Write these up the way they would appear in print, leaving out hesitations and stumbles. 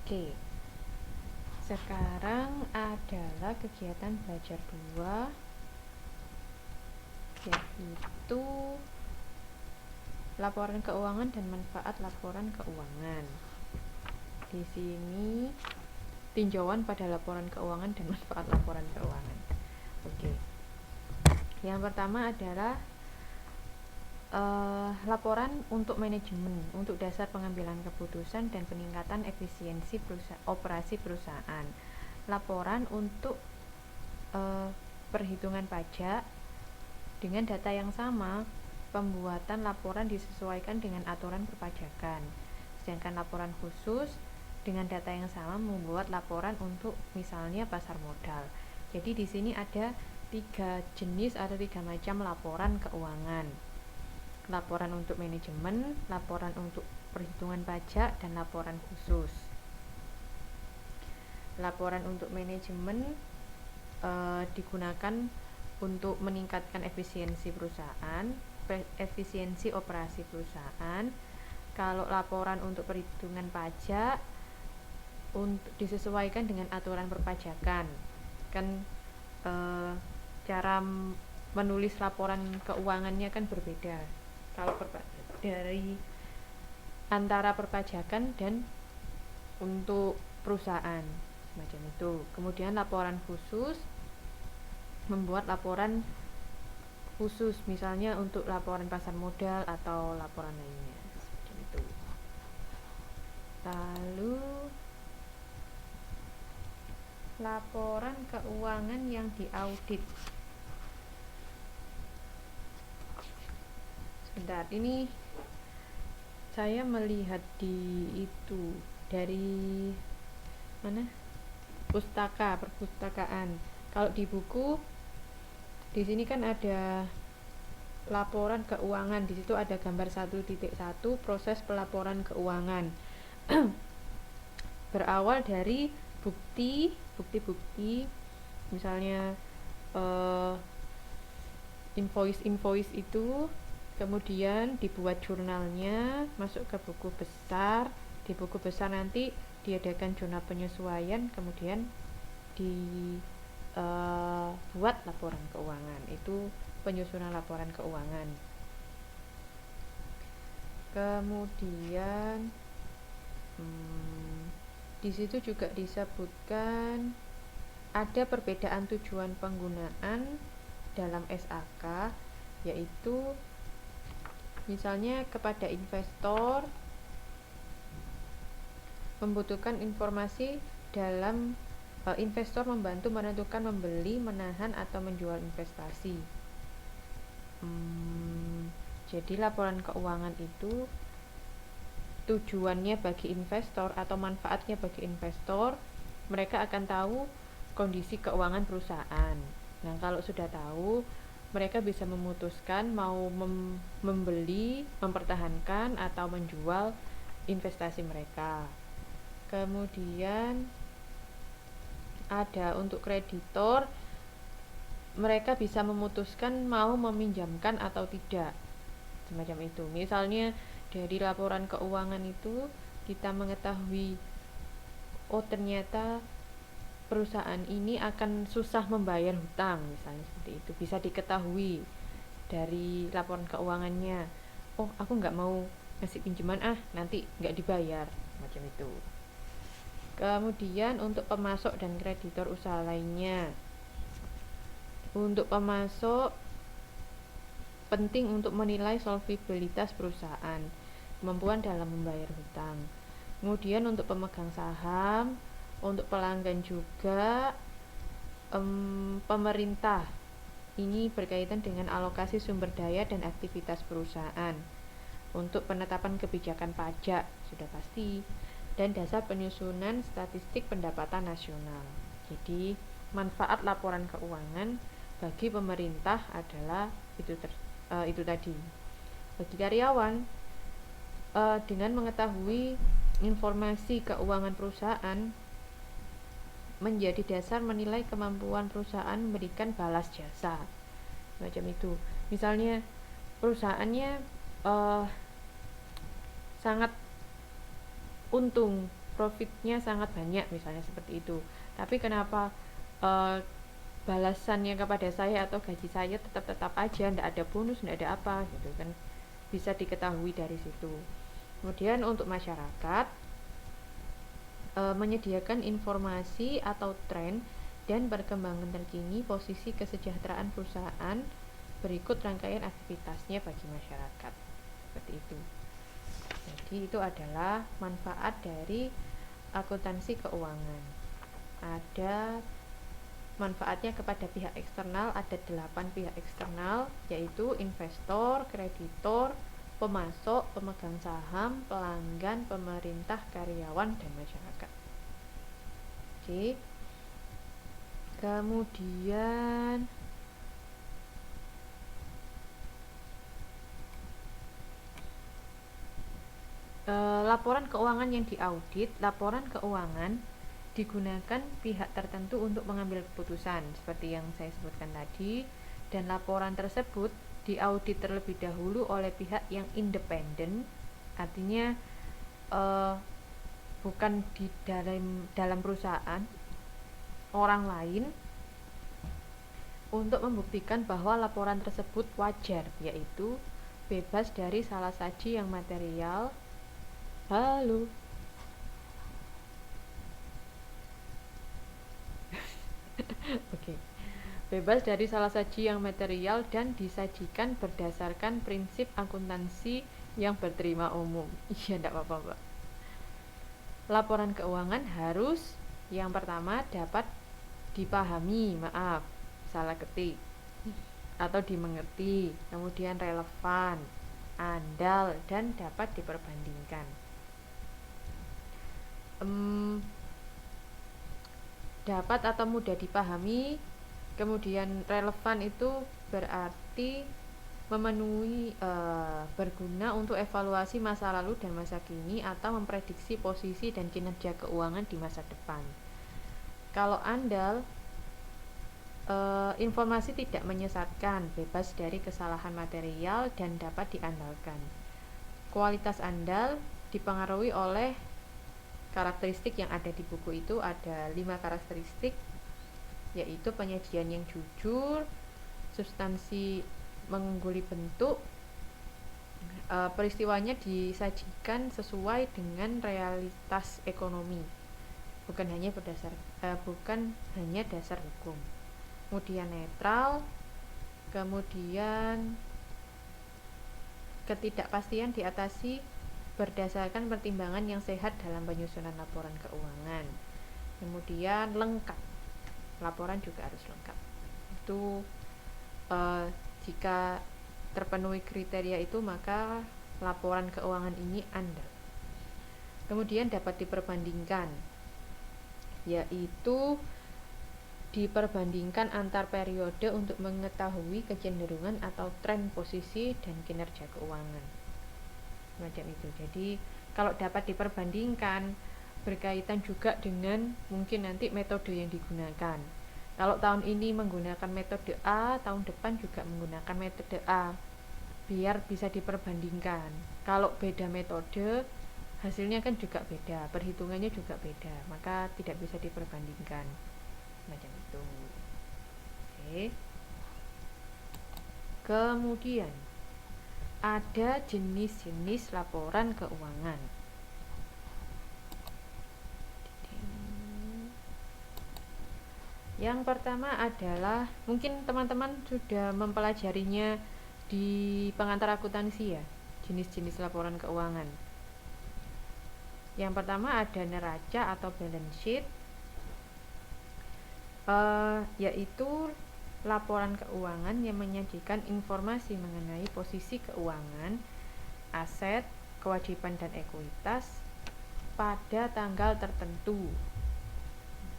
Oke, sekarang adalah kegiatan belajar 2, yaitu laporan keuangan dan manfaat laporan keuangan. Di sini tinjauan pada laporan keuangan dan manfaat laporan keuangan. Oke, yang pertama adalah laporan untuk manajemen, untuk dasar pengambilan keputusan dan peningkatan efisiensi operasi perusahaan. Laporan untuk perhitungan pajak dengan data yang sama, pembuatan laporan disesuaikan dengan aturan perpajakan. Sedangkan laporan khusus dengan data yang sama membuat laporan untuk misalnya pasar modal. Jadi di sini ada 3 jenis atau 3 macam laporan keuangan. Laporan untuk manajemen, laporan untuk perhitungan pajak, dan laporan khusus. Laporan untuk manajemen digunakan untuk meningkatkan efisiensi perusahaan, efisiensi operasi perusahaan. Kalau laporan untuk perhitungan pajak untuk disesuaikan dengan aturan perpajakan, kan cara menulis laporan keuangannya kan berbeda kalau dari antara perpajakan dan untuk perusahaan semacam itu. Kemudian laporan khusus membuat laporan khusus, misalnya untuk laporan pasar modal atau laporan lainnya semacam itu. Lalu laporan keuangan yang diaudit. Sebentar, ini saya melihat di itu dari mana? Perpustakaan. Kalau di buku di sini kan ada laporan keuangan, di situ ada gambar 1.1 proses pelaporan keuangan. Berawal dari bukti misalnya invoice itu, kemudian dibuat jurnalnya, masuk ke buku besar. Di buku besar nanti diadakan jurnal penyesuaian, kemudian dibuat laporan keuangan. Itu penyusunan laporan keuangan. Kemudian di situ juga disebutkan ada perbedaan tujuan penggunaan dalam SAK, yaitu misalnya kepada investor membutuhkan informasi dalam investor membantu menentukan membeli, menahan, atau menjual investasi. Jadi laporan keuangan itu tujuannya bagi investor atau manfaatnya bagi investor, mereka akan tahu kondisi keuangan perusahaan. Nah, kalau sudah tahu, mereka bisa memutuskan mau membeli, mempertahankan, atau menjual investasi mereka. Kemudian ada untuk kreditor, mereka bisa memutuskan mau meminjamkan atau tidak, semacam itu. Misalnya dari laporan keuangan itu kita mengetahui, oh ternyata perusahaan ini akan susah membayar hutang, misalnya seperti itu, bisa diketahui dari laporan keuangannya. Oh, aku nggak mau ngasih pinjaman, nanti nggak dibayar, macam itu. Kemudian untuk pemasok dan kreditor usaha lainnya, untuk pemasok penting untuk menilai solvibilitas perusahaan, kemampuan dalam membayar hutang. Kemudian untuk pemegang saham, untuk pelanggan juga, pemerintah, ini berkaitan dengan alokasi sumber daya dan aktivitas perusahaan. Untuk penetapan kebijakan pajak sudah pasti, dan dasar penyusunan statistik pendapatan nasional. Jadi manfaat laporan keuangan bagi pemerintah adalah itu tadi. Bagi karyawan, dengan mengetahui informasi keuangan perusahaan menjadi dasar menilai kemampuan perusahaan memberikan balas jasa, macam itu. Misalnya perusahaannya sangat untung profitnya sangat banyak misalnya seperti itu, tapi kenapa uh, balasannya kepada saya atau gaji saya tetap aja, tidak ada bonus, tidak ada apa gitu kan, bisa diketahui dari situ. Kemudian untuk masyarakat, menyediakan informasi atau tren dan perkembangan terkini posisi kesejahteraan perusahaan berikut rangkaian aktivitasnya bagi masyarakat, seperti itu. Jadi itu adalah manfaat dari akuntansi keuangan. Ada manfaatnya kepada pihak eksternal, ada 8 pihak eksternal, yaitu investor, kreditor, pemasok, pemegang saham, pelanggan, pemerintah, karyawan, dan masyarakat. Oke. Kemudian laporan keuangan yang diaudit. Laporan keuangan digunakan pihak tertentu untuk mengambil keputusan seperti yang saya sebutkan tadi, dan laporan tersebut diaudit terlebih dahulu oleh pihak yang independen, artinya bukan di dalam perusahaan, orang lain, untuk membuktikan bahwa laporan tersebut wajar, yaitu bebas dari salah saji yang material. Halo. Oke. Bebas dari salah saji yang material dan disajikan berdasarkan prinsip akuntansi yang berterima umum. Iya, enggak apa-apa, Mbak. Laporan keuangan harus yang pertama dapat dipahami, maaf, salah ketik, atau dimengerti, kemudian relevan, andal, dan dapat diperbandingkan. Dapat atau mudah dipahami, kemudian relevan itu berarti memenuhi, berguna untuk evaluasi masa lalu dan masa kini atau memprediksi posisi dan kinerja keuangan di masa depan. Kalau andal, informasi tidak menyesatkan, bebas dari kesalahan material dan dapat diandalkan. Kualitas andal dipengaruhi oleh karakteristik yang ada di buku itu. Ada 5 karakteristik, yaitu penyajian yang jujur, substansi mengungguli bentuk, peristiwanya disajikan sesuai dengan realitas ekonomi, bukan hanya dasar hukum. Kemudian netral, kemudian ketidakpastian diatasi berdasarkan pertimbangan yang sehat dalam penyusunan laporan keuangan. Kemudian lengkap, laporan juga harus lengkap. Itu jika terpenuhi kriteria itu, maka laporan keuangan ini andal. Kemudian dapat diperbandingkan, yaitu diperbandingkan antar periode untuk mengetahui kecenderungan atau tren posisi dan kinerja keuangan. Macam itu. Jadi kalau dapat diperbandingkan, berkaitan juga dengan mungkin nanti metode yang digunakan. Kalau tahun ini menggunakan metode A, tahun depan juga menggunakan metode A, biar bisa diperbandingkan. Kalau beda metode, hasilnya kan juga beda, perhitungannya juga beda, maka tidak bisa diperbandingkan. Macam itu. Oke. Kemudian ada jenis-jenis laporan keuangan. Yang pertama adalah, mungkin teman-teman sudah mempelajarinya di pengantar akuntansi ya, jenis-jenis laporan keuangan. Yang pertama ada neraca atau balance sheet, yaitu laporan keuangan yang menyajikan informasi mengenai posisi keuangan, aset, kewajiban dan ekuitas pada tanggal tertentu.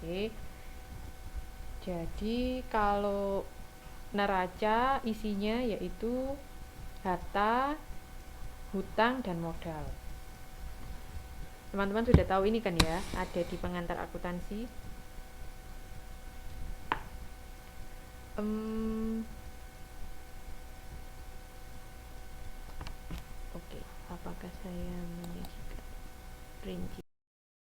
Oke. Jadi kalau neraca isinya yaitu harta, hutang dan modal. Teman-teman sudah tahu ini kan ya, ada di pengantar akuntansi. Oke, apakah saya menyajikan rincian?